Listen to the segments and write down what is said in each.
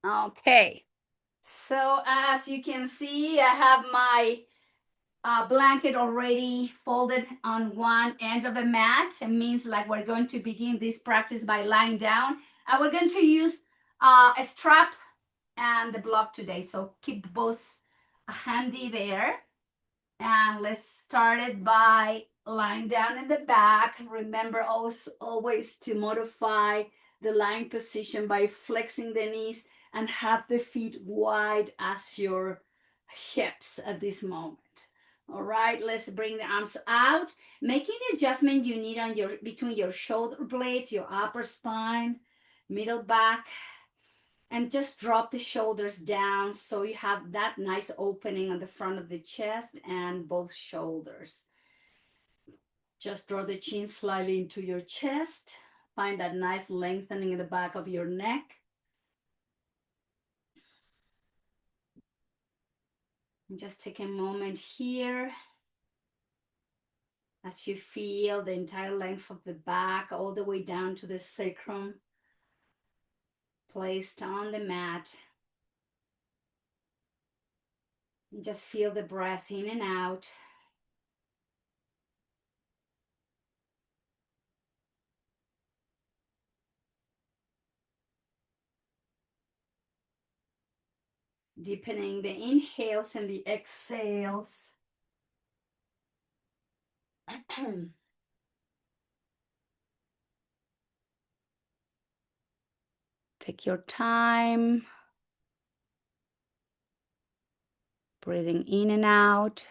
Okay, so as you can see, I have my blanket already folded on one end of the mat. It means like we're going to begin this practice by lying down. And we're going to use a strap and the block today. So keep both handy there. And let's start it by lying down in the back. Remember also always to modify the lying position by flexing the knees and have the feet wide as your hips at this moment. All right, let's bring the arms out, making the adjustment you need on your between your shoulder blades, your upper spine, middle back, and just drop the shoulders down so you have that nice opening on the front of the chest and both shoulders. Just draw the chin slightly into your chest. Find that nice lengthening in the back of your neck. And just take a moment here as you feel the entire length of the back all the way down to the sacrum placed on the mat. And just feel the breath in and out. Deepening the inhales and the exhales. Take your time, breathing in and out.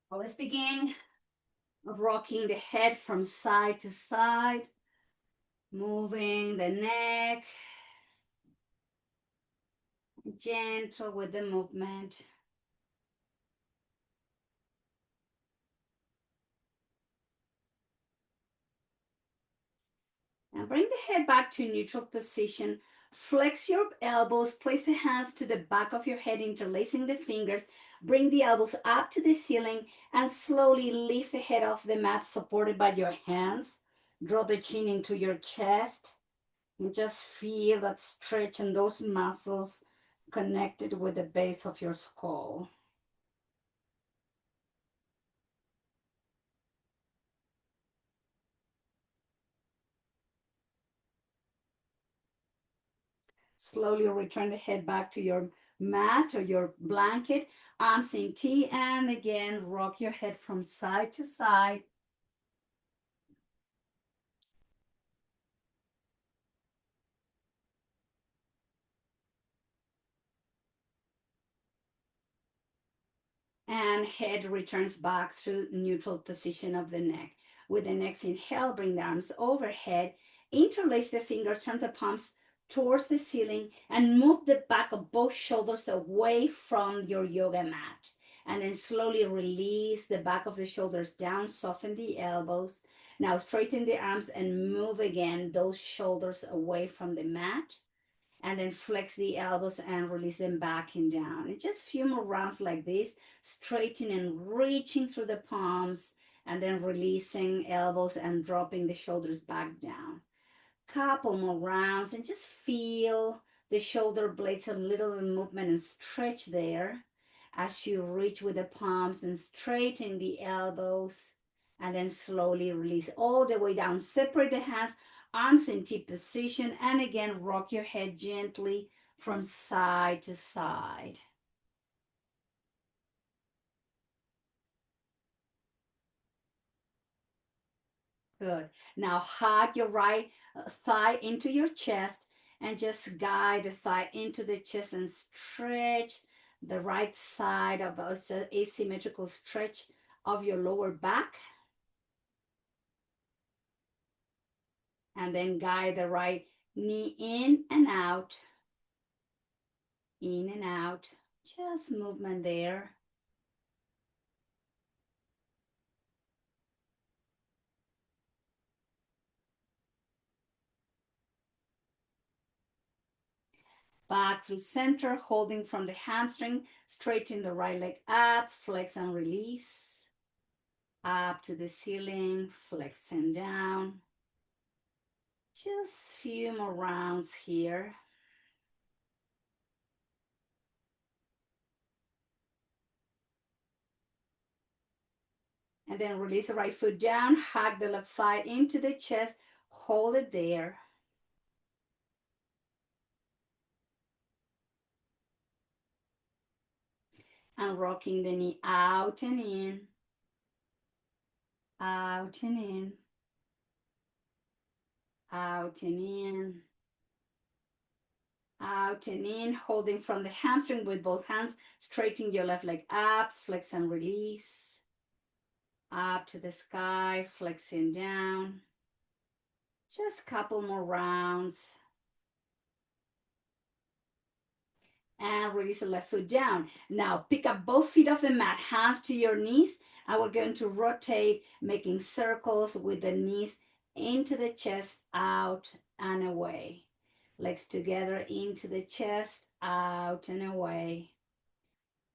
Well, let's begin rocking the head from side to side, moving the neck, gentle with the movement. And bring the head back to neutral position. Flex your elbows, place the hands to the back of your head, interlacing the fingers. Bring the elbows up to the ceiling and slowly lift the head off the mat, supported by your hands. Draw the chin into your chest and just feel that stretch and those muscles connected with the base of your skull. Slowly return the head back to your mat or your blanket, arms in T, and again, rock your head from side to side. And head returns back through neutral position of the neck. With the next inhale, bring the arms overhead, interlace the fingers, turn the palms towards the ceiling, and move the back of both shoulders away from your yoga mat. And then slowly release the back of the shoulders down, soften the elbows. Now straighten the arms and move again those shoulders away from the mat. And then flex the elbows and release them back and down. And just a few more rounds like this, straightening and reaching through the palms, and then releasing elbows and dropping the shoulders back down. Couple more rounds and just feel the shoulder blades, a little movement and stretch there as you reach with the palms and straighten the elbows, and then slowly release all the way down. Separate the hands, arms in T position, and again rock your head gently from side to side. Good. Now hug your right thigh into your chest and just guide the thigh into the chest and stretch the right side of the asymmetrical stretch of your lower back. And then guide the right knee in and out. Just movement there. back through center, holding from the hamstring, straighten the right leg up, flex and release, up to the ceiling, flex and down. Just a few more rounds here. And then release the right foot down, hug the left thigh into the chest, hold it there. And rocking the knee out and in, out and in, out and in, out and in, holding from the hamstring with both hands, straighten your left leg up, flex and release, up to the sky, flexing down. Just a couple more rounds. And release the left foot down. Now pick up both feet off the mat, hands to your knees, and we're going to rotate, making circles with the knees into the chest, out and away. Legs together into the chest, out and away.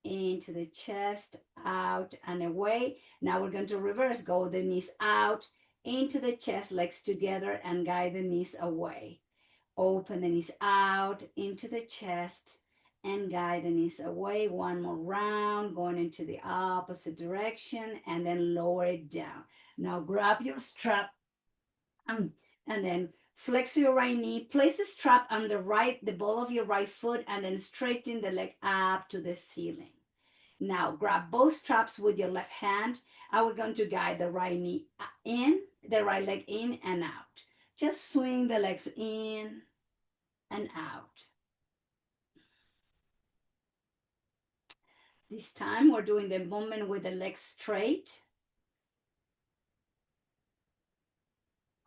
Into the chest, out and away. Now we're going to reverse, go the knees out, into the chest, legs together, and guide the knees away. Open the knees out, into the chest, and guide the knees away. One more round, going into the opposite direction, and then lower it down. Now grab your strap, and then flex your right knee. Place the strap on the ball of your right foot, and then straighten the leg up to the ceiling. Now grab both straps with your left hand, and we're going to guide the right knee in, the right leg in and out. Just swing the legs in and out. This time we're doing the movement with the legs straight.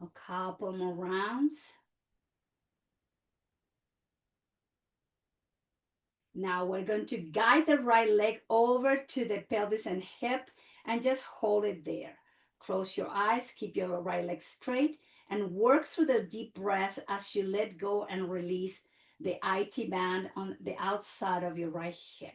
A couple more rounds. Now we're going to guide the right leg over to the pelvis and hip and just hold it there. Close your eyes, keep your right leg straight, and work through the deep breath as you let go and release the IT band on the outside of your right hip.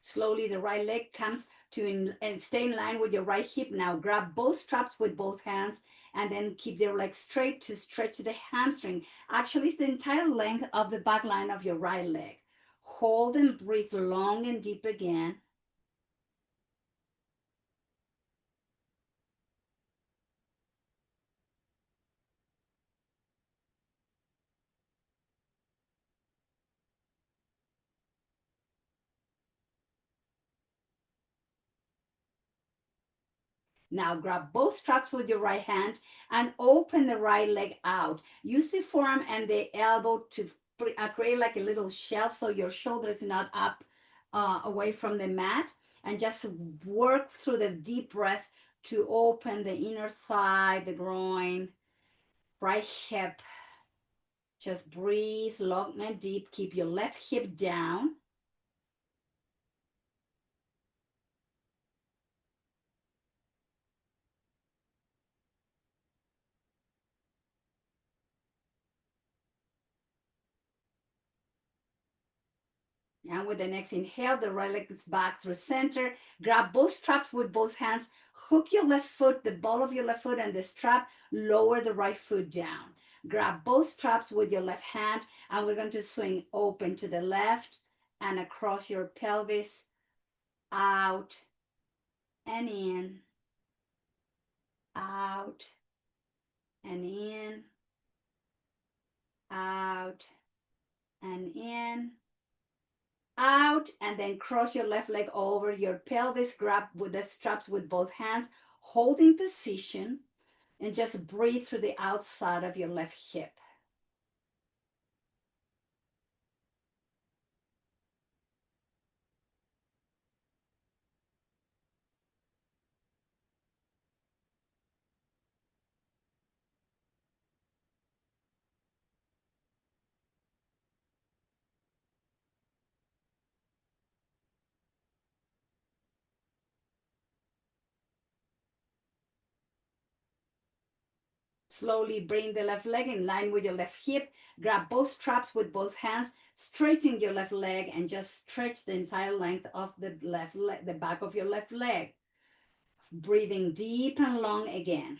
Slowly, the right leg comes to and stay in line with your right hip. Now grab both straps with both hands and then keep your leg straight to stretch the hamstring. Actually, it's the entire length of the back line of your right leg. Hold and breathe long and deep again. Now grab both straps with your right hand and open the right leg out. Use the forearm and the elbow to create like a little shelf so your shoulder is not up away from the mat. And just work through the deep breath to open the inner thigh, the groin, right hip. Just breathe long and deep. Keep your left hip down. And with the next inhale, the right leg is back through center. Grab both straps with both hands. Hook your left foot, the ball of your left foot and the strap. Lower the right foot down. Grab both straps with your left hand, and we're going to swing open to the left and across your pelvis, out and in, out and in, out and in, out, and then cross your left leg over your pelvis. Grab with the straps with both hands, holding position, and just breathe through the outside of your left hip. Slowly bring the left leg in line with your left hip. Grab both straps with both hands. Straighten your left leg and just stretch the entire length of the left leg, the back of your left leg. Breathing deep and long again.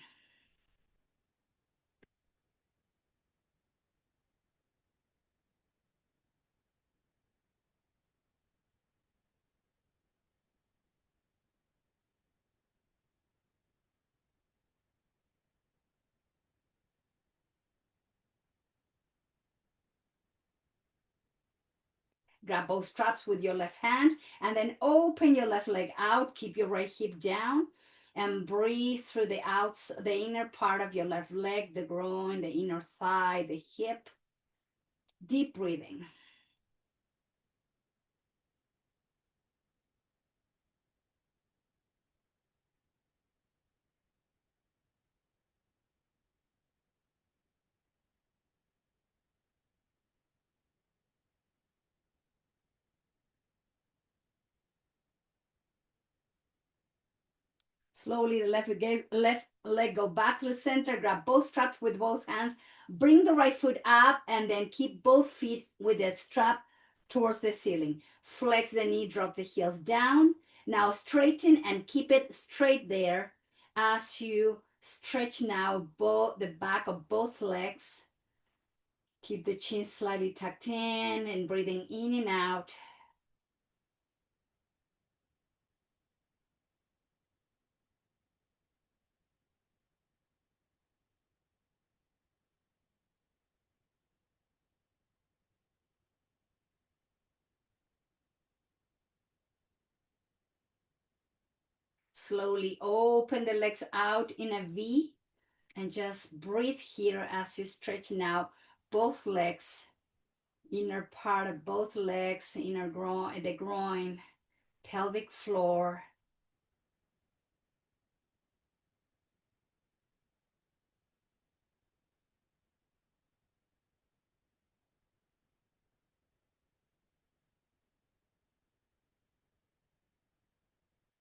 Grab both straps with your left hand and then open your left leg out. Keep your right hip down and breathe through the inner part of your left leg, the groin, the inner thigh, the hip. Deep breathing. Slowly, the left leg go back to the center. Grab both straps with both hands. Bring the right foot up and then keep both feet with the strap towards the ceiling. Flex the knee, drop the heels down. Now straighten and keep it straight there as you stretch now the back of both legs. Keep the chin slightly tucked in and breathing in and out. Slowly open the legs out in a V and just breathe here as you stretch now both legs, inner part of both legs, inner groin, the groin, pelvic floor.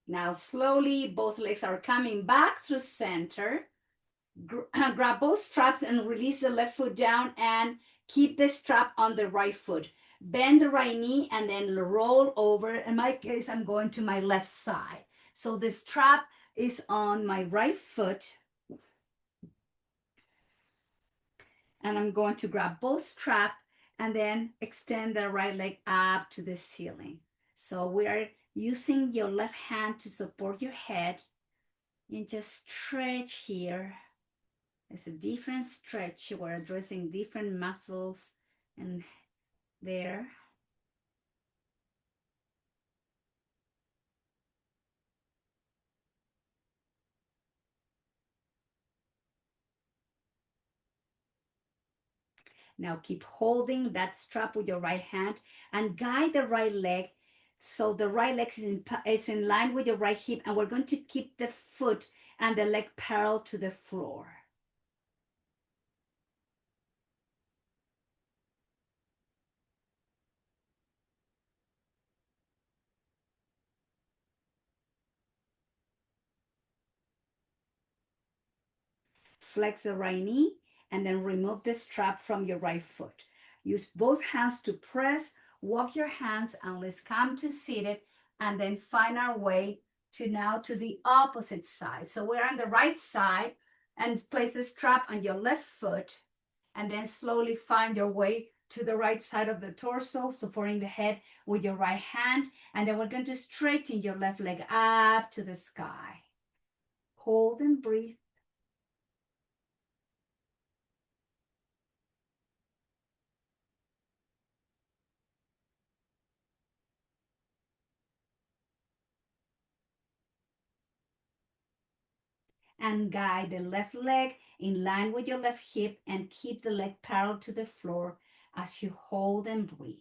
Now slowly both legs are coming back through center. Grab both straps and release the left foot down and keep the strap on the right foot. Bend the right knee and then roll over. In my case, I'm going to my left side. So the strap is on my right foot. And I'm going to grab both straps and then extend the right leg up to the ceiling. So we are using your left hand to support your head and just stretch here. It's a different stretch. We're addressing different muscles and there. Now keep holding that strap with your right hand and guide the right leg so the right leg is in line with your right hip, and we're going to keep the foot and the leg parallel to the floor. Flex the right knee and then remove the strap from your right foot. Use both hands to press, walk your hands, and let's come to seated and then find our way to now to the opposite side. So we're on the right side and place the strap on your left foot and then slowly find your way to the right side of the torso, supporting the head with your right hand. And then we're going to straighten your left leg up to the sky. Hold and breathe. And guide the left leg in line with your left hip and keep the leg parallel to the floor as you hold and breathe.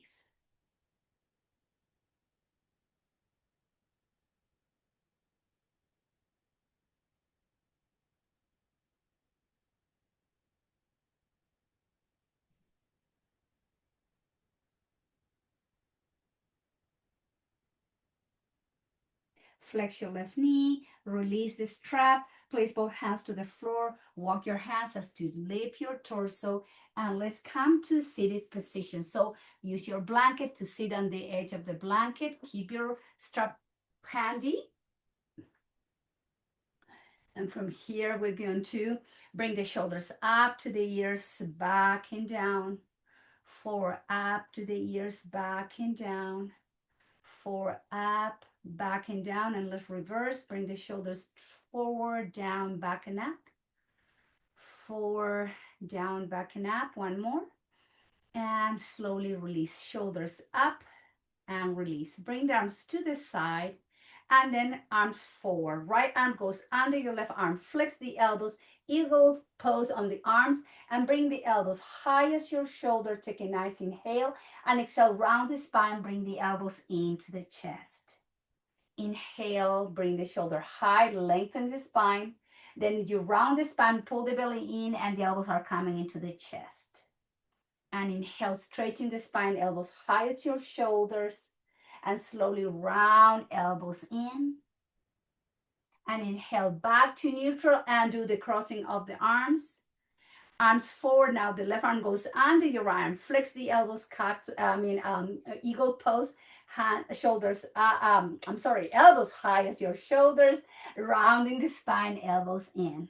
Flex your left knee, release the strap, place both hands to the floor, walk your hands as to lift your torso, and let's come to seated position. So use your blanket to sit on the edge of the blanket. Keep your strap handy. And from here, we're going to bring the shoulders up to the ears, back and down. Forward, up to the ears, back and down. Forward, up, back and down. And let's reverse. Bring the shoulders forward, down, back and up. Forward, down, back and up. One more. And slowly release. Shoulders up and release. Bring the arms to the side and then arms forward. Right arm goes under your left arm. Flex the elbows. Eagle pose on the arms and bring the elbows high as your shoulder. Take a nice inhale and exhale. Round the spine. Bring the elbows into the chest. Inhale, bring the shoulder high, lengthen the spine. Then you round the spine, pull the belly in, and the elbows are coming into the chest. And inhale, straighten the spine, elbows high as your shoulders, and slowly round elbows in. And inhale back to neutral and do the crossing of the arms. Arms forward. Now the left arm goes under your arm. Flex the elbows, eagle pose. Shoulders, elbows high as your shoulders, rounding the spine, elbows in.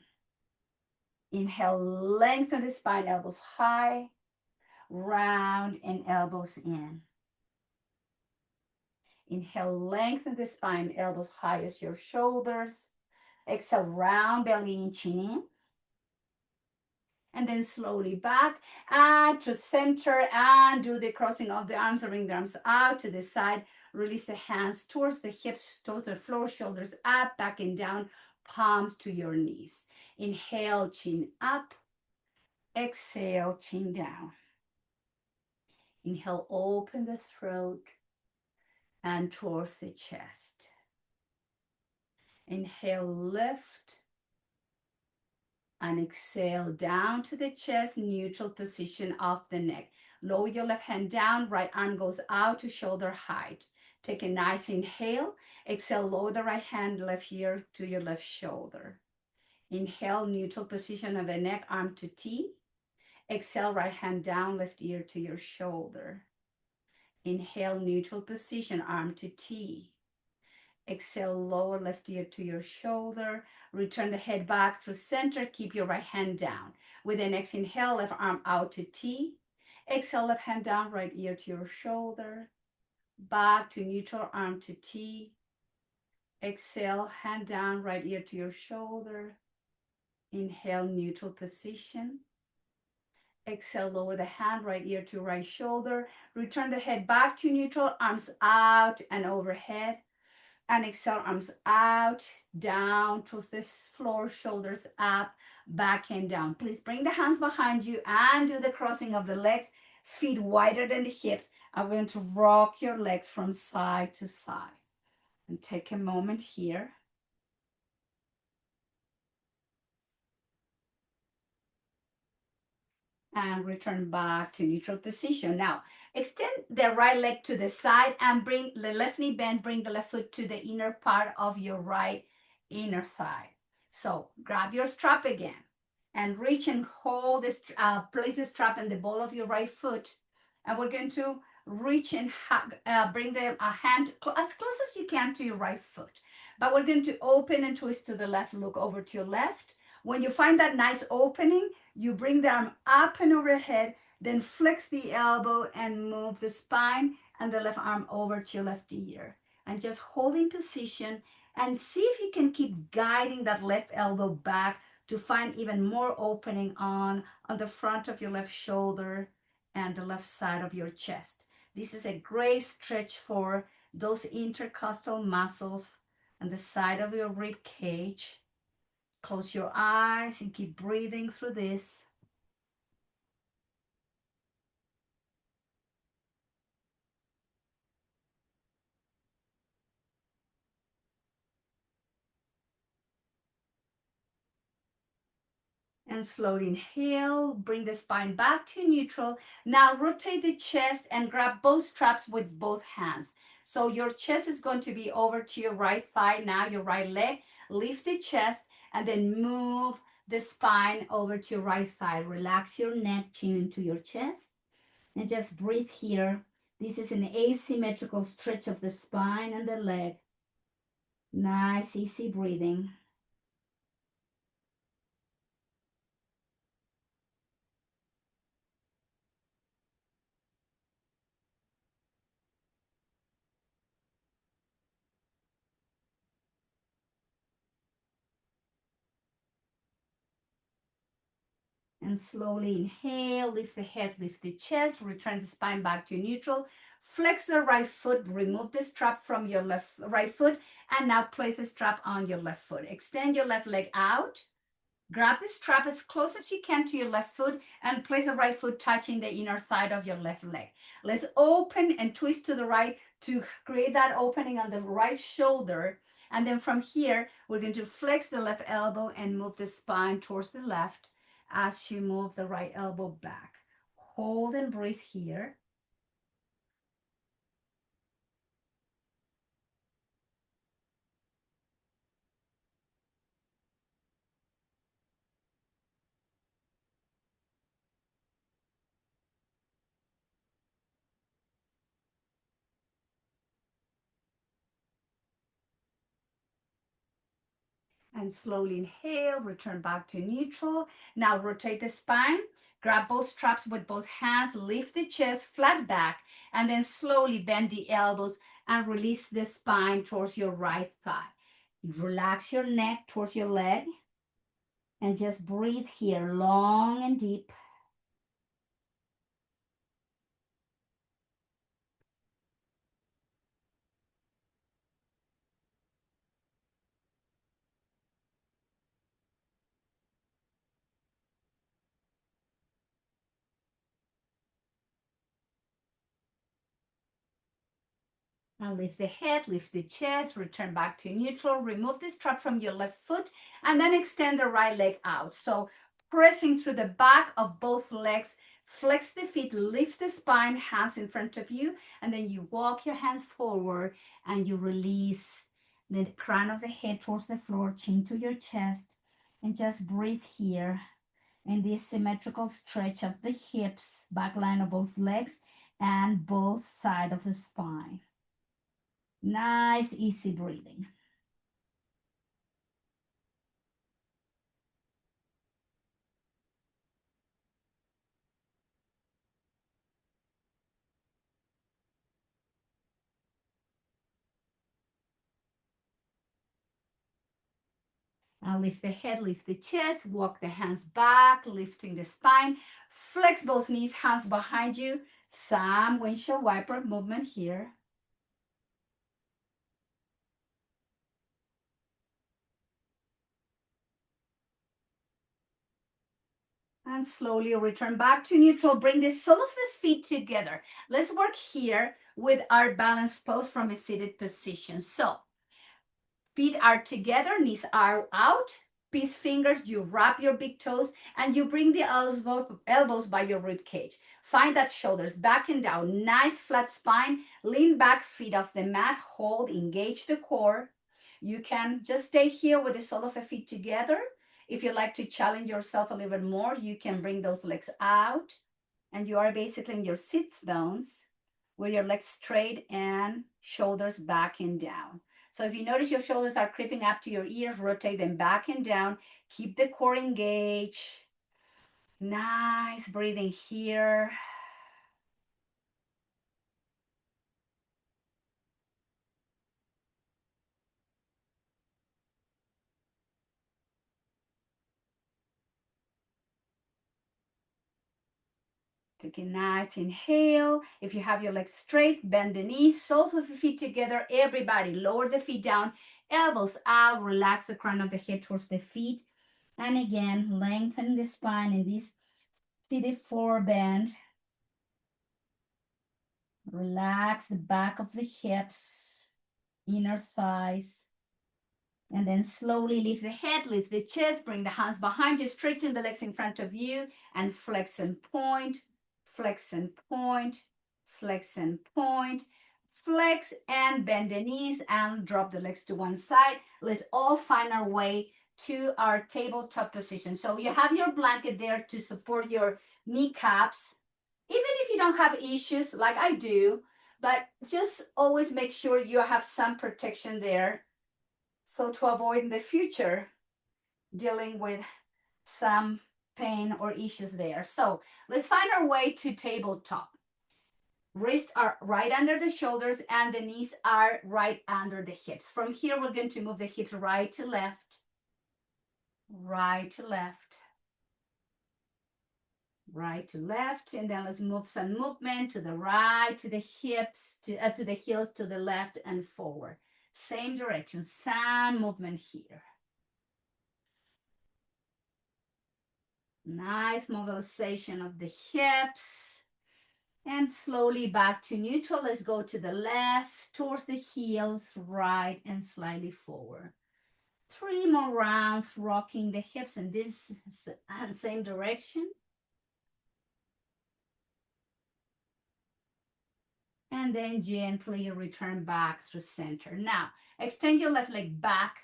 Inhale, lengthen the spine, elbows high, round and elbows in. Inhale, lengthen the spine, elbows high as your shoulders. Exhale, round belly in, chin in. And then slowly back and to center and do the crossing of the arms, bring the arms out to the side. Release the hands towards the hips, towards the floor, shoulders up, back and down, palms to your knees. Inhale, chin up. Exhale, chin down. Inhale, open the throat and towards the chest. Inhale, lift. And exhale down to the chest, neutral position of the neck. Lower your left hand down, right arm goes out to shoulder height. Take a nice inhale. Exhale, lower the right hand, left ear to your left shoulder. Inhale, neutral position of the neck, arm to T. Exhale, right hand down, left ear to your shoulder. Inhale, neutral position, arm to T. Exhale, lower left ear to your shoulder. Return the head back through center. Keep your right hand down. With the next inhale, left arm out to T. Exhale, left hand down, right ear to your shoulder. Back to neutral, arm to T. Exhale, hand down, right ear to your shoulder. Inhale, neutral position. Exhale, lower the hand, right ear to right shoulder. Return the head back to neutral, arms out and overhead. And exhale, arms out, down to the floor, shoulders up, back and down. Please bring the hands behind you and do the crossing of the legs, feet wider than the hips. I'm going to rock your legs from side to side. And take a moment here. And return back to neutral position. Now, extend the right leg to the side and bring the left knee bent, bring the left foot to the inner part of your right inner thigh. So grab your strap again and reach and hold this, place the strap in the ball of your right foot. And we're going to reach and bring the hand as close as you can to your right foot. But we're going to open and twist to the left, look over to your left. When you find that nice opening, you bring the arm up and overhead, then flex the elbow and move the spine and the left arm over to your left ear. And just hold in position and see if you can keep guiding that left elbow back to find even more opening on the front of your left shoulder and the left side of your chest. This is a great stretch for those intercostal muscles on the side of your rib cage. Close your eyes and keep breathing through this. And slowly inhale, bring the spine back to neutral. Now rotate the chest and grab both straps with both hands. So your chest is going to be over to your right thigh now, your right leg. Lift the chest and then move the spine over to your right thigh. Relax your neck, chin into your chest, and just breathe here. This is an asymmetrical stretch of the spine and the leg. Nice, easy breathing. And slowly inhale, lift the head, lift the chest, return the spine back to neutral. Flex the right foot, remove the strap from your right foot, and now place the strap on your left foot. Extend your left leg out. Grab the strap as close as you can to your left foot and place the right foot touching the inner thigh of your left leg. Let's open and twist to the right to create that opening on the right shoulder. And then from here, we're going to flex the left elbow and move the spine towards the left as you move the right elbow back. Hold and breathe here. And slowly inhale, return back to neutral. Now rotate the spine, grab both straps with both hands, lift the chest flat back, and then slowly bend the elbows and release the spine towards your right thigh. Relax your neck towards your leg and just breathe here long and deep. And lift the head, lift the chest, return back to neutral. Remove the strap from your left foot and then extend the right leg out. So pressing through the back of both legs, flex the feet, lift the spine, hands in front of you, and then you walk your hands forward and you release the crown of the head towards the floor, chin to your chest, and just breathe here in this symmetrical stretch of the hips, back line of both legs, and both sides of the spine. Nice, easy breathing. Now lift the head, lift the chest, walk the hands back, lifting the spine. Flex both knees, hands behind you. Some windshield wiper movement here. And slowly return back to neutral. Bring the sole of the feet together. Let's work here with our balance pose from a seated position. So feet are together, knees are out. Peace fingers, you wrap your big toes and you bring the elbows by your rib cage. Find that shoulders back and down. Nice flat spine. Lean back, feet off the mat. Hold, engage the core. You can just stay here with the sole of the feet together. If you like to challenge yourself a little bit more, you can bring those legs out. And you are basically in your sits bones with your legs straight and shoulders back and down. So if you notice your shoulders are creeping up to your ears, rotate them back and down. Keep the core engaged. Nice breathing here. Take a nice inhale. If you have your legs straight, bend the knees, soles of the feet together. Everybody, lower the feet down, elbows out, relax the crown of the head towards the feet. And again, lengthen the spine in this seated forward bend. Relax the back of the hips, inner thighs. And then slowly lift the head, lift the chest, bring the hands behind you, straighten the legs in front of you, and flex and point, flex and point, flex and point. Flex and bend the knees and drop the legs to one side. Let's all find our way to our tabletop position. So you have your blanket there to support your kneecaps. Even if you don't have issues like I do, but just always make sure you have some protection there. So to avoid in the future dealing with some pain or issues there. So let's find our way to tabletop. Wrists are right under the shoulders and the knees are right under the hips. From here, we're going to move the hips right to left, right to left, right to left. And then let's move some movement to the right, to the hips, to the heels, to the left and forward. Same direction, some movement here. Nice mobilization of the hips. And slowly back to neutral. Let's go to the left, towards the heels, right, and slightly forward. 3 more rounds, rocking the hips in this same direction. And then gently return back through center. Now, extend your left leg back,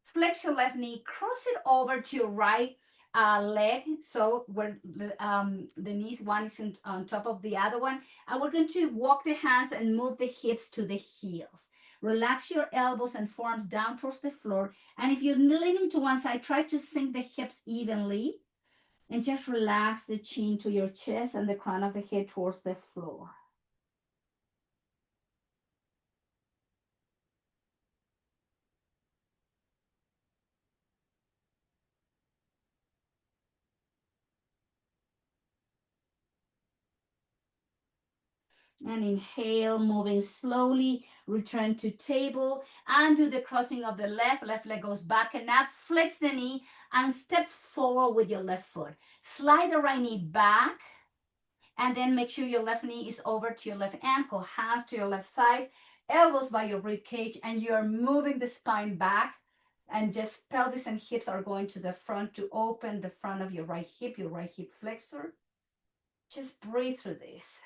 flex your left knee, cross it over to your right leg, so where the knees, one is on top of the other one, and we're going to walk the hands and move the hips to the heels. Relax your elbows and forearms down towards the floor, and if you're leaning to one side, try to sink the hips evenly, and just relax the chin to your chest and the crown of the head towards the floor. And inhale, moving slowly, return to table, and do the crossing of the left leg goes back and up, flex the knee, and step forward with your left foot. Slide the right knee back, and then make sure your left knee is over to your left ankle, hands to your left thighs, elbows by your rib cage, and you're moving the spine back, and just pelvis and hips are going to the front to open the front of your right hip flexor. Just breathe through this.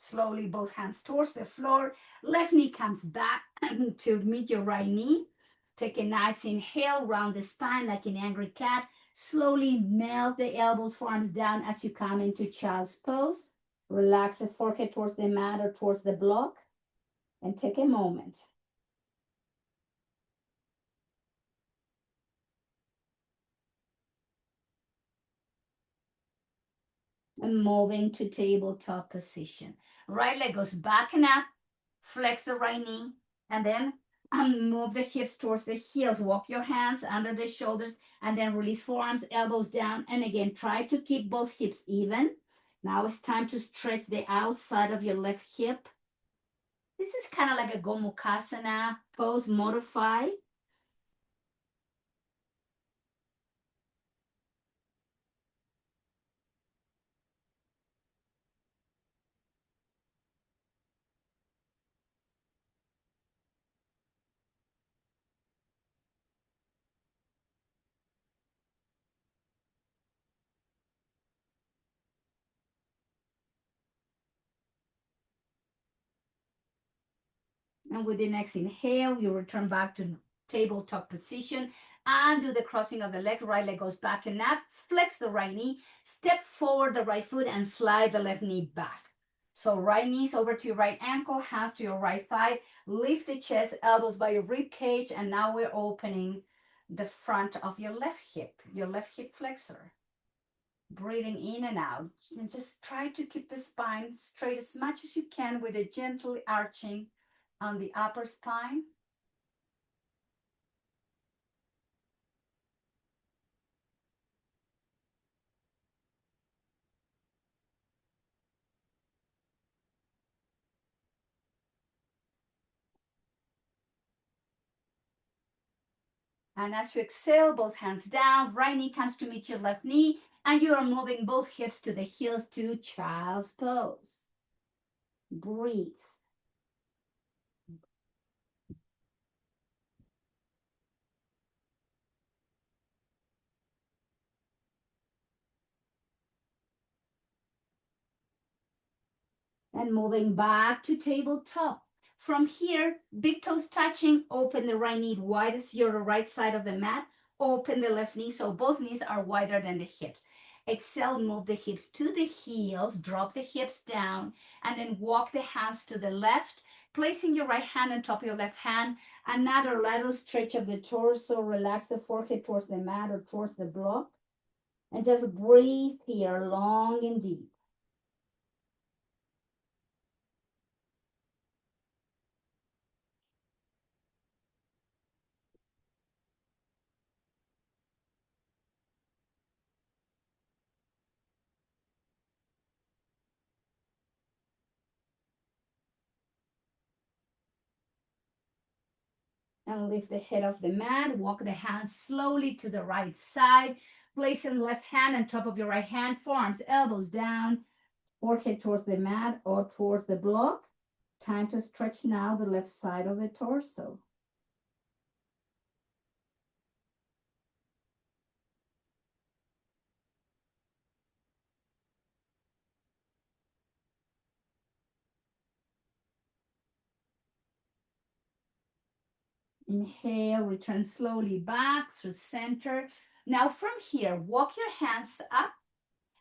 Slowly, both hands towards the floor. Left knee comes back to meet your right knee. Take a nice inhale, round the spine like an angry cat. Slowly melt the elbows, forearms down as you come into child's pose. Relax the forehead towards the mat or towards the block. And take a moment. And moving to tabletop position. Right leg goes back and up. Flex the right knee. And then move the hips towards the heels. Walk your hands under the shoulders and then release forearms, elbows down. And again, try to keep both hips even. Now it's time to stretch the outside of your left hip. This is kind of like a Gomukhasana pose, modify. And with the next inhale, you return back to tabletop position and do the crossing of the leg. Right leg goes back and up. Flex the right knee. Step forward the right foot and slide the left knee back. So right knees over to your right ankle, hands to your right thigh. Lift the chest, elbows by your rib cage. And now we're opening the front of your left hip flexor. Breathing in and out. And just try to keep the spine straight as much as you can with a gentle arching on the upper spine. And as you exhale, both hands down, right knee comes to meet your left knee, and you are moving both hips to the heels to child's pose. Breathe. And moving back to tabletop. From here, big toes touching, open the right knee wide as your right side of the mat. Open the left knee so both knees are wider than the hips. Exhale, move the hips to the heels, drop the hips down, and then walk the hands to the left, placing your right hand on top of your left hand. Another lateral stretch of the torso, relax the forehead towards the mat or towards the block. And just breathe here, long and deep. And lift the head off the mat. Walk the hands slowly to the right side. Place your left hand on top of your right hand. Forearms, elbows down. Forehead towards the mat or towards the block. Time to stretch now the left side of the torso. Inhale, return slowly back through center. Now from here, walk your hands up.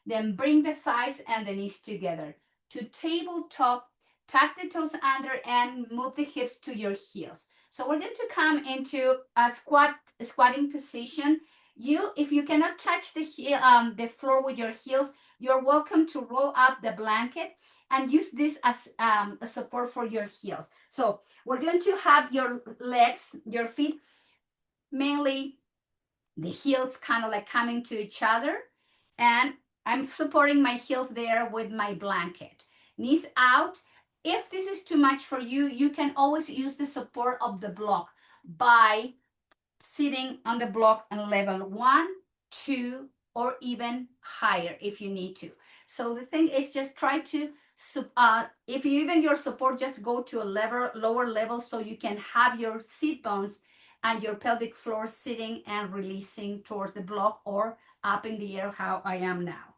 Then bring the thighs and the knees together to tabletop. Tuck the toes under and move the hips to your heels. So we're going to come into a squatting position. If you cannot touch the floor with your heels, you're welcome to roll up the blanket and use this as a support for your heels. So we're going to have your legs, your feet, mainly the heels kind of like coming to each other, and I'm supporting my heels there with my blanket. Knees out. If this is too much for you, you can always use the support of the block by sitting on the block on level 1, 2, or even higher if you need to. So the thing is just try to, if you even your support, just go to a lower level so you can have your sit bones and your pelvic floor sitting and releasing towards the block or up in the air how I am now.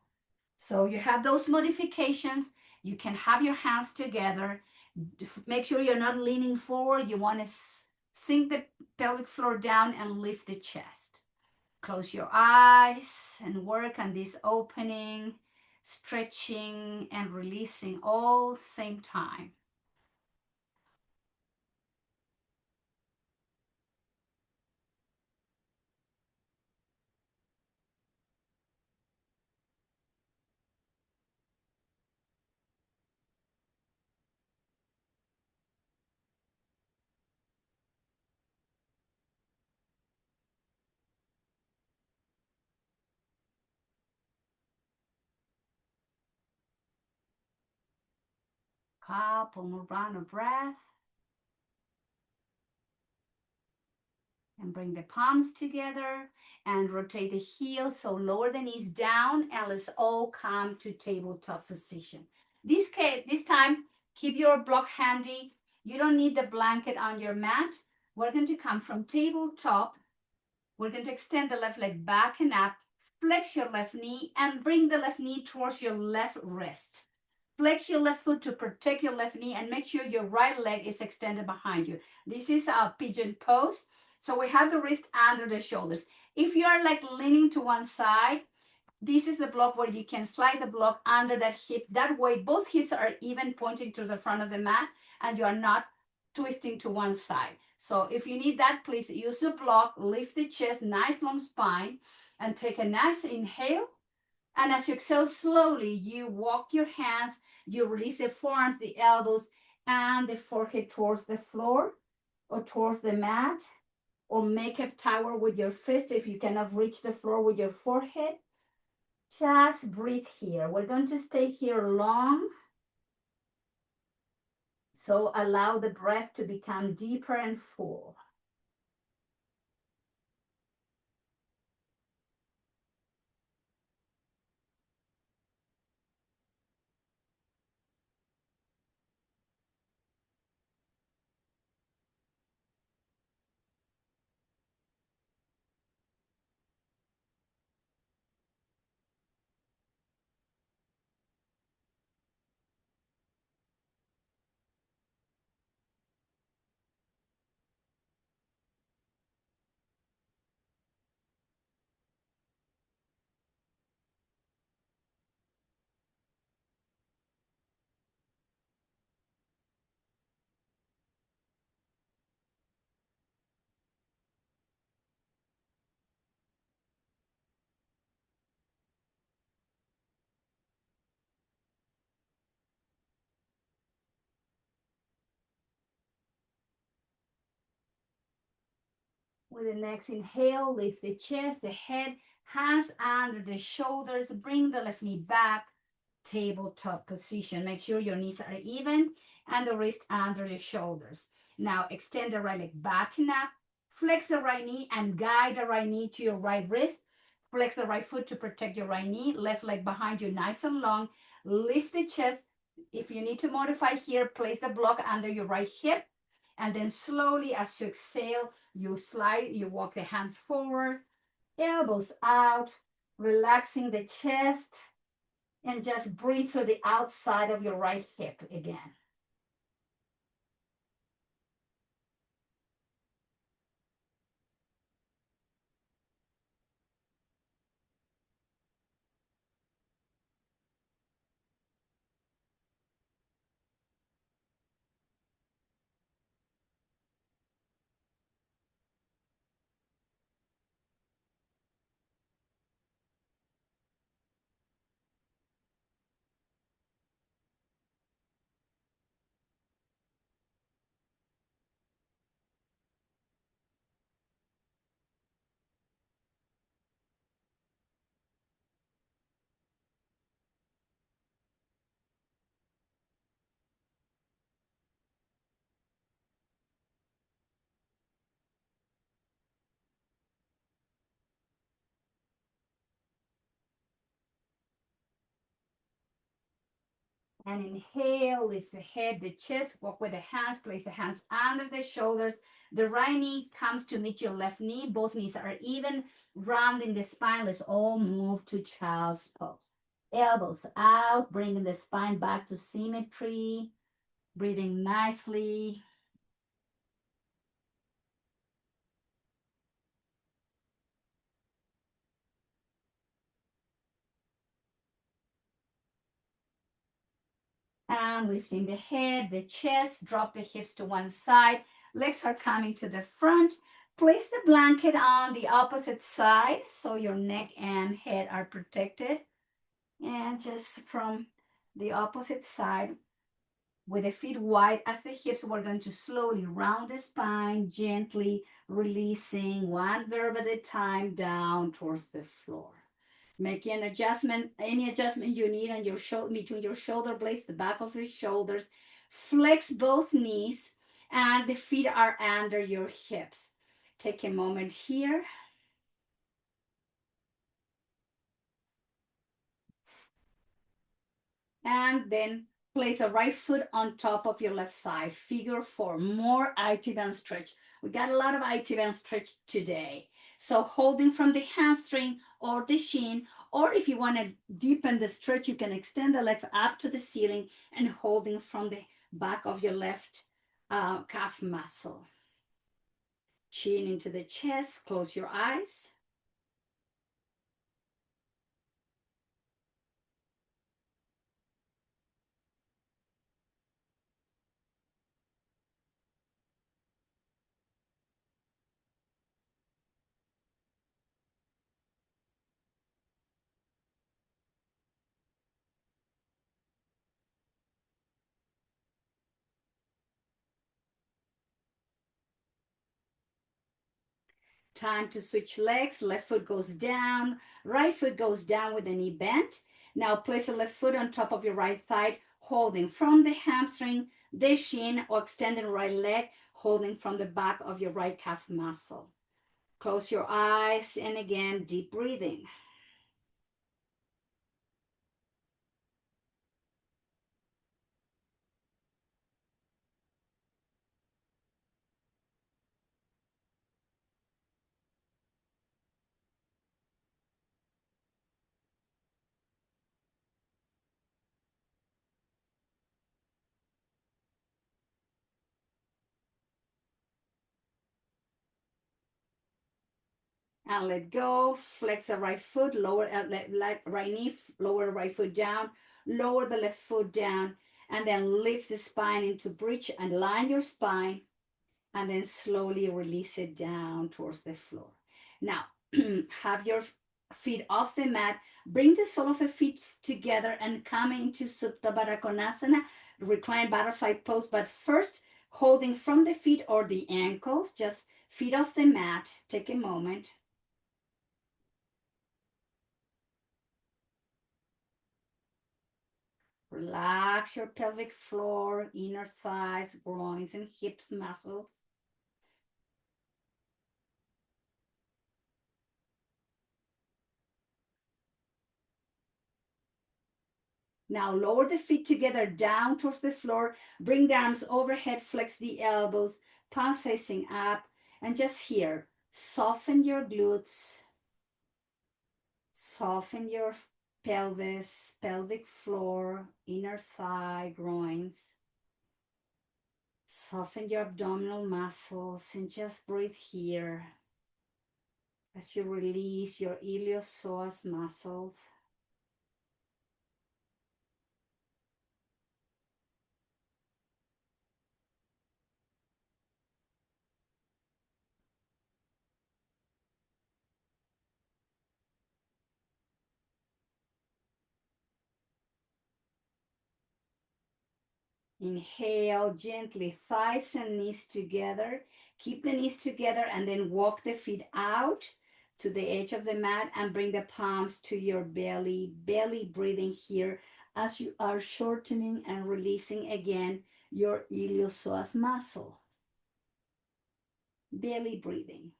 So you have those modifications. You can have your hands together. Make sure you're not leaning forward. You want to sink the pelvic floor down and lift the chest. Close your eyes and work on this opening, stretching, and releasing all same time. Couple more round of breath. And bring the palms together and rotate the heels. So lower the knees down and let's all come to tabletop position. This time, keep your block handy. You don't need the blanket on your mat. We're going to come from tabletop. We're going to extend the left leg back and up. Flex your left knee and bring the left knee towards your left wrist. Flex your left foot to protect your left knee and make sure your right leg is extended behind you. This is our pigeon pose. So we have the wrist under the shoulders. If you are like leaning to one side, this is the block where you can slide the block under that hip. That way, both hips are even pointing to the front of the mat and you are not twisting to one side. So if you need that, please use the block, lift the chest, nice long spine, and take a nice inhale. And as you exhale slowly, you walk your hands, you release the forearms, the elbows, and the forehead towards the floor or towards the mat, or make a tower with your fist if you cannot reach the floor with your forehead. Just breathe here. We're going to stay here long. So allow the breath to become deeper and full. With the next inhale, lift the chest, the head, hands under the shoulders. Bring the left knee back, tabletop position. Make sure your knees are even and the wrist under the shoulders. Now extend the right leg back and up. Flex the right knee and guide the right knee to your right wrist. Flex the right foot to protect your right knee. Left leg behind you, nice and long. Lift the chest. If you need to modify here, place the block under your right hip. And then slowly, as you exhale, you slide, you walk the hands forward, elbows out, relaxing the chest, and just breathe through the outside of your right hip again. And inhale, lift the head, the chest, walk with the hands, place the hands under the shoulders. The right knee comes to meet your left knee. Both knees are even, rounding the spine. Let's all move to child's pose. Elbows out, bringing the spine back to symmetry. Breathing nicely. And lifting the head, the chest, drop the hips to one side. Legs are coming to the front. Place the blanket on the opposite side so your neck and head are protected. And just from the opposite side, with the feet wide as the hips, we're going to slowly round the spine, gently releasing one verb at a time down towards the floor. Making an adjustment, any adjustment you need on your shoulder, between your shoulder blades, the back of the shoulders. Flex both knees and the feet are under your hips. Take a moment here. And then place the right foot on top of your left thigh. Figure four, more active and stretch. We got a lot of active and stretch today. So holding from the hamstring or the shin, or if you want to deepen the stretch, you can extend the leg up to the ceiling and holding from the back of your left calf muscle. Chin into the chest, close your eyes. Time to switch legs. Left foot goes down, right foot goes down with the knee bent. Now place the left foot on top of your right thigh, holding from the hamstring, the shin, or extending right leg, holding from the back of your right calf muscle. Close your eyes and again, deep breathing. And let go. Flex the right foot, lower right knee, lower right foot down, lower the left foot down, and then lift the spine into bridge and line your spine, and then slowly release it down towards the floor. Now, have your feet off the mat. Bring the sole of the feet together and come into Supta Baddha Konasana, reclined butterfly pose, but first holding from the feet or the ankles, just Feet off the mat. Take a moment. Relax your pelvic floor, inner thighs, groins, and hips muscles. Now lower the feet together down towards the floor. Bring the arms overhead, flex the elbows, palms facing up, and just here, soften your glutes, soften your pelvis, pelvic floor, inner thigh, groins. Soften your abdominal muscles and just breathe here as you release your iliopsoas muscles. Inhale gently, thighs and knees together. Keep the knees together and then walk the feet out to the edge of the mat and bring the palms to your belly. Belly breathing here as you are shortening and releasing again your iliopsoas muscle. Belly breathing.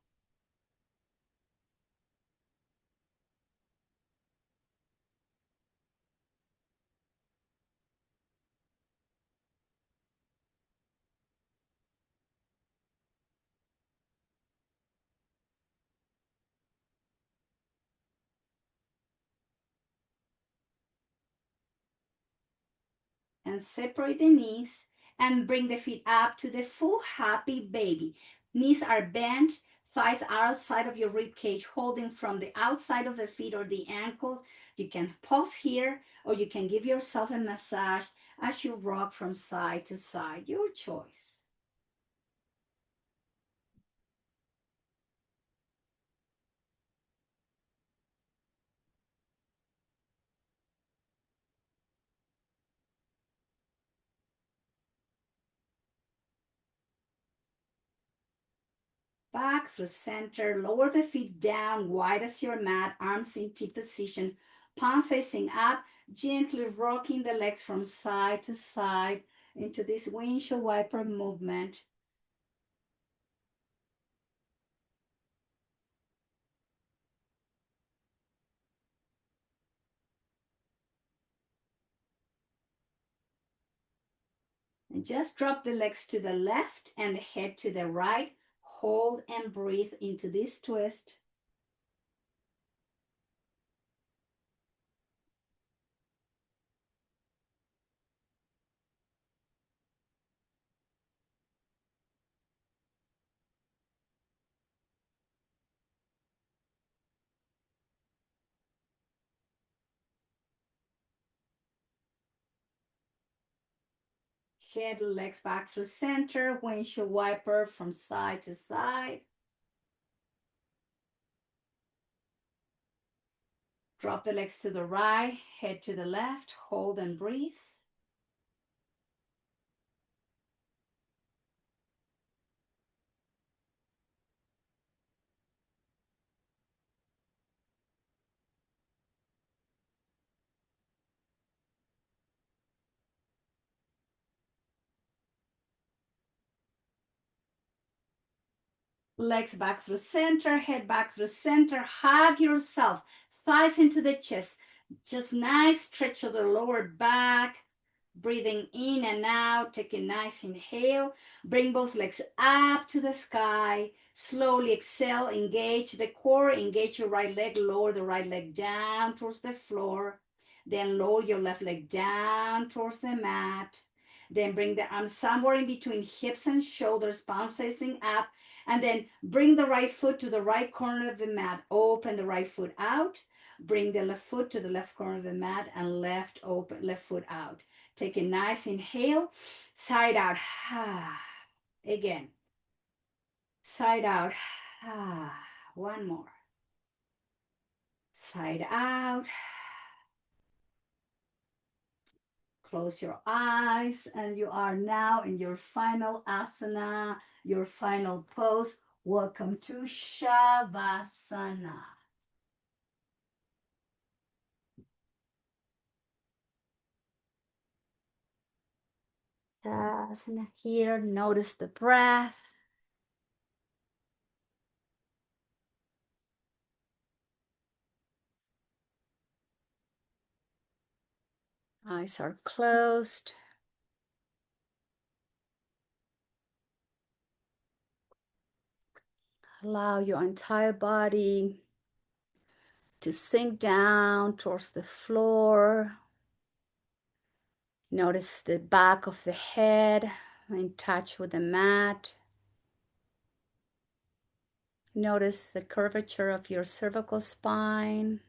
And separate the knees and bring the feet up to the full happy baby. Knees are bent, thighs are outside of your rib cage, holding from the outside of the feet or the ankles. You can pause here or you can give yourself a massage as you rock from side to side, your choice. Back through center, lower the feet down, wide as your mat, arms in T position, palm facing up, gently rocking the legs from side to side into this windshield wiper movement. And just drop the legs to the left and the head to the right. Hold and breathe into this twist. Head, legs back through center. Windshield wiper from side to side. Drop the legs to the right, head to the left. Hold and breathe. Legs back through center, head back through center. Hug yourself. Thighs into the chest. Just nice stretch of the lower back. Breathing in and out. Take a nice inhale. Bring both legs up to the sky. Slowly exhale. Engage the core. Engage your right leg. Lower the right leg down towards the floor. Then lower your left leg down towards the mat. Then bring the arms somewhere in between hips and shoulders, palms facing up. And then bring the right foot to the right corner of the mat. Open the right foot out. Bring the left foot to the left corner of the mat and left foot out. Take a nice inhale. Side out. Again. Side out. One more. Side out. Close your eyes, and you are now in your final asana, your final pose. Welcome to Shavasana. Yes, and here, notice the breath. Eyes are closed. Allow your entire body to sink down towards the floor. Notice the back of the head in touch with the mat. Notice the curvature of your cervical spine.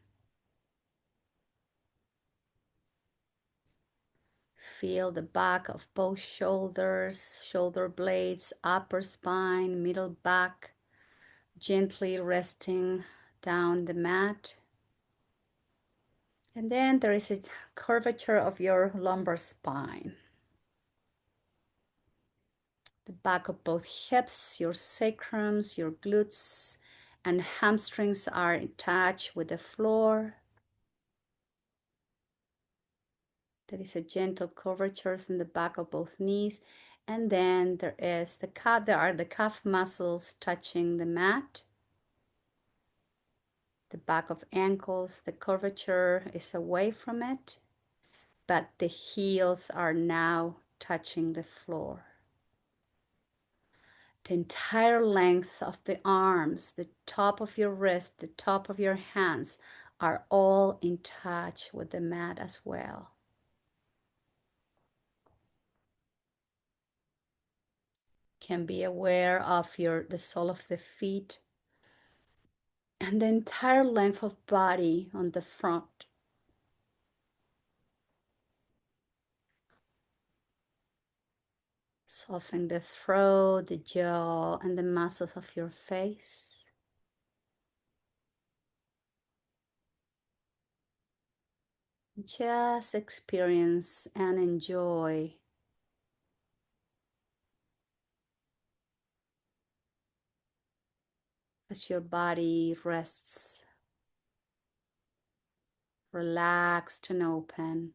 Feel the back of both shoulders, shoulder blades, upper spine, middle back, gently resting down the mat. And then there is a curvature of your lumbar spine. The back of both hips, your sacrums, your glutes, and hamstrings are in touch with the floor. There is a gentle curvature in the back of both knees. And then there is the calf, there are the calf muscles touching the mat. The back of ankles, the curvature is away from it, but the heels are now touching the floor. The entire length of the arms, the top of your wrist, the top of your hands are all in touch with the mat as well. Can be aware of the sole of the feet and the entire length of body on the front. Soften the throat, the jaw, and the muscles of your face. Just experience and enjoy as your body rests, relaxed and open.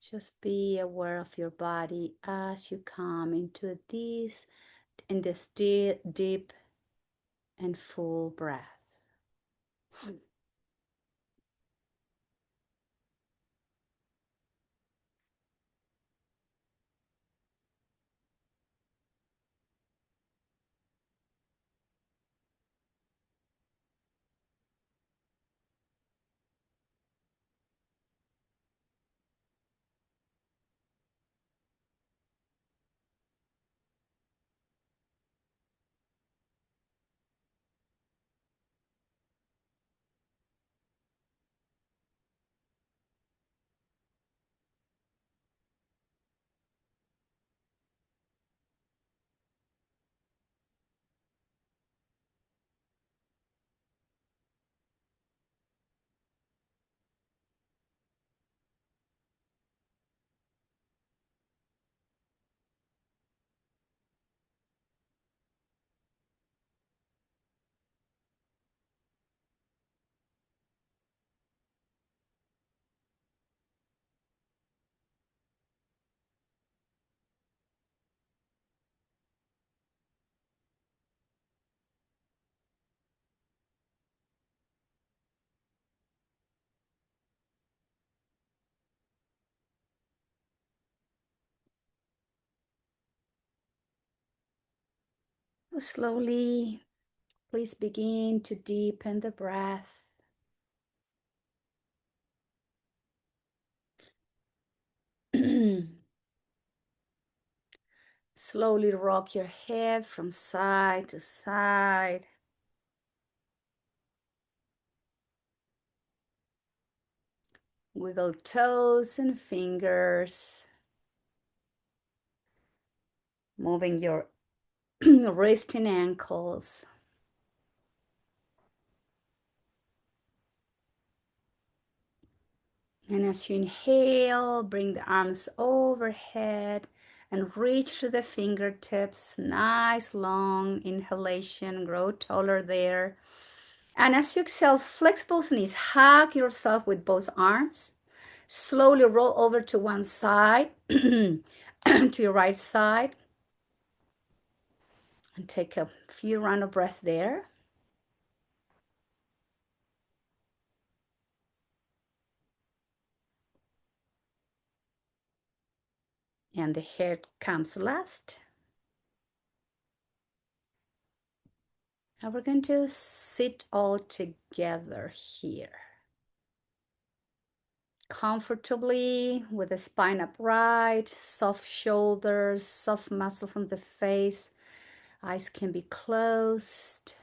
Just be aware of your body as you come into this deep and full breath. Slowly, please begin to deepen the breath. Slowly rock your head from side to side. Wiggle toes and fingers. Moving your wrist and ankles. And as you inhale, bring the arms overhead and reach through the fingertips. Nice long inhalation, grow taller there. And as you exhale, flex both knees, hug yourself with both arms. Slowly roll over to one side, to your right side. And take a few rounds of breath there. And the head comes last. Now we're going to sit all together here. Comfortably with the spine upright, soft shoulders, soft muscles on the face. Eyes can be closed.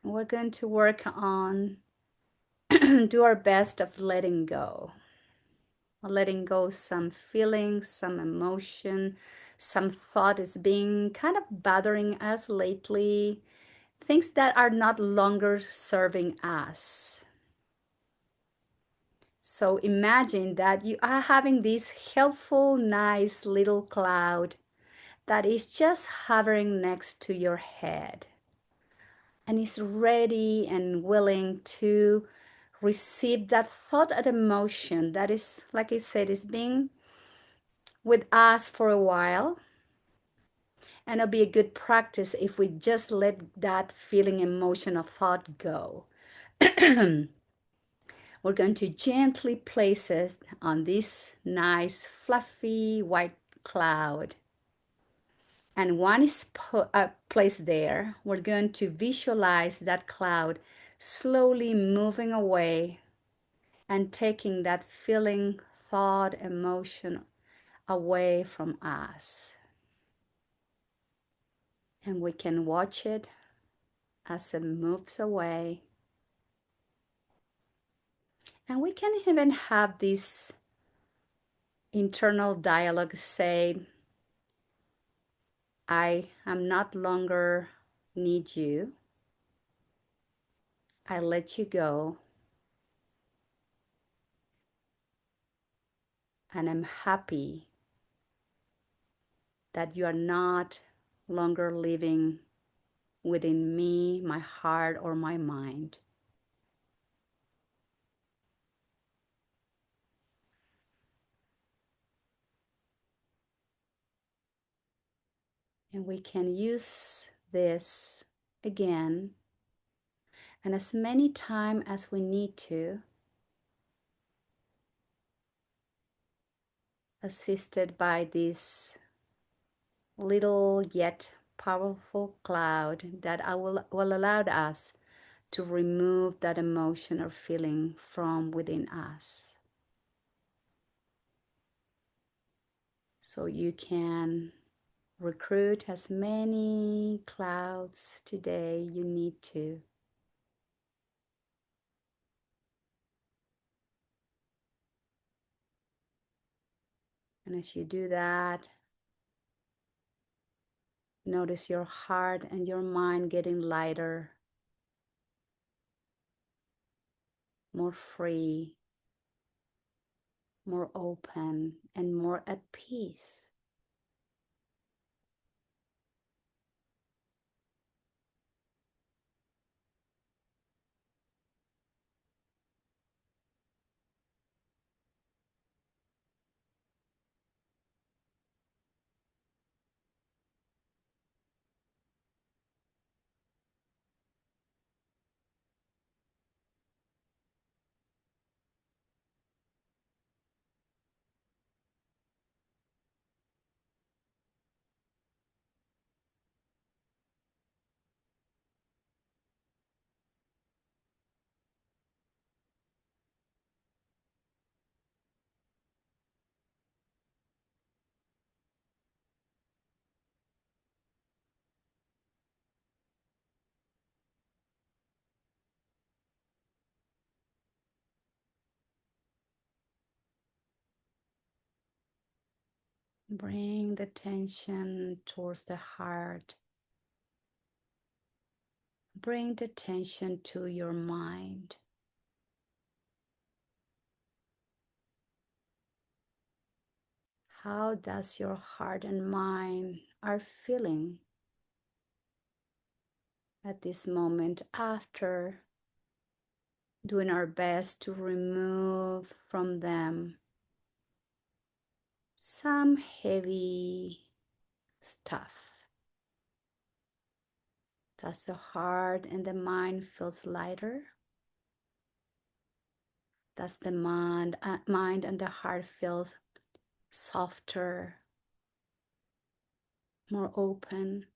We're going to work on do our best of letting go. Letting go some feelings, some emotion, some thought is being kind of bothering us lately. Things that are not longer serving us. So imagine that you are having this helpful, nice little cloud that is just hovering next to your head and is ready and willing to receive that thought and emotion that is, like I said, is being with us for a while. And it'll be a good practice if we just let that feeling, emotion, or thought go. We're going to gently place it on this nice, fluffy white cloud. And one is placed there. We're going to visualize that cloud slowly moving away and taking that feeling, thought, emotion away from us. And we can watch it as it moves away. And we can even have this internal dialogue say, I am not longer need you. I let you go. And I'm happy that you are not longer living within me, my heart, or my mind. And we can use this again and as many times as we need to, assisted by this little yet powerful cloud that will allow us to remove that emotion or feeling from within us. So you can recruit as many clouds today you need to. And as you do that, notice your heart and your mind getting lighter, more free, more open, and more at peace. Bring the tension towards the heart. Bring the attention to your mind. How does your heart and mind are feeling at this moment after doing our best to remove from them some heavy stuff? Does the heart and the mind feels lighter? Does the mind and the heart feels softer, more open,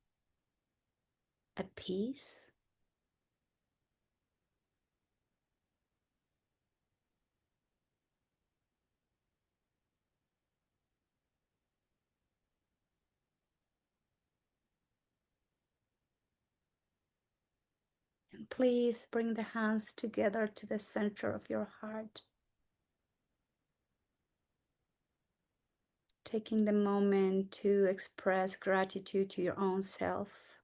at peace? And please bring the hands together to the center of your heart, taking the moment to express gratitude to your own self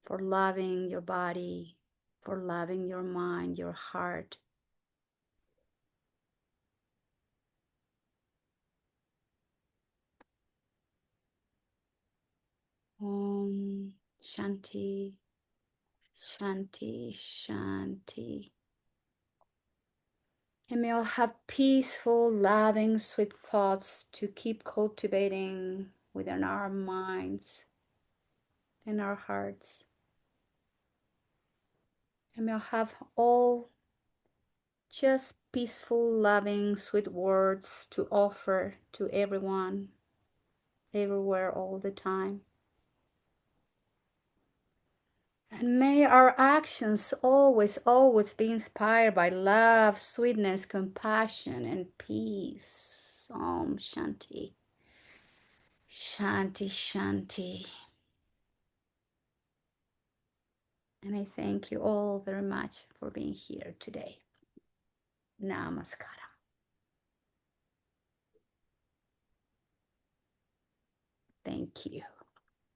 for loving your body, for loving your mind, your heart. Om Shanti, Shanti, Shanti. And may all have peaceful, loving, sweet thoughts to keep cultivating within our minds and our hearts. And may all have all just peaceful, loving, sweet words to offer to everyone, everywhere, all the time. And may our actions always, always be inspired by love, sweetness, compassion, and peace. Om Shanti. Shanti, Shanti. And I thank you all very much for being here today. Namaskar. Thank you.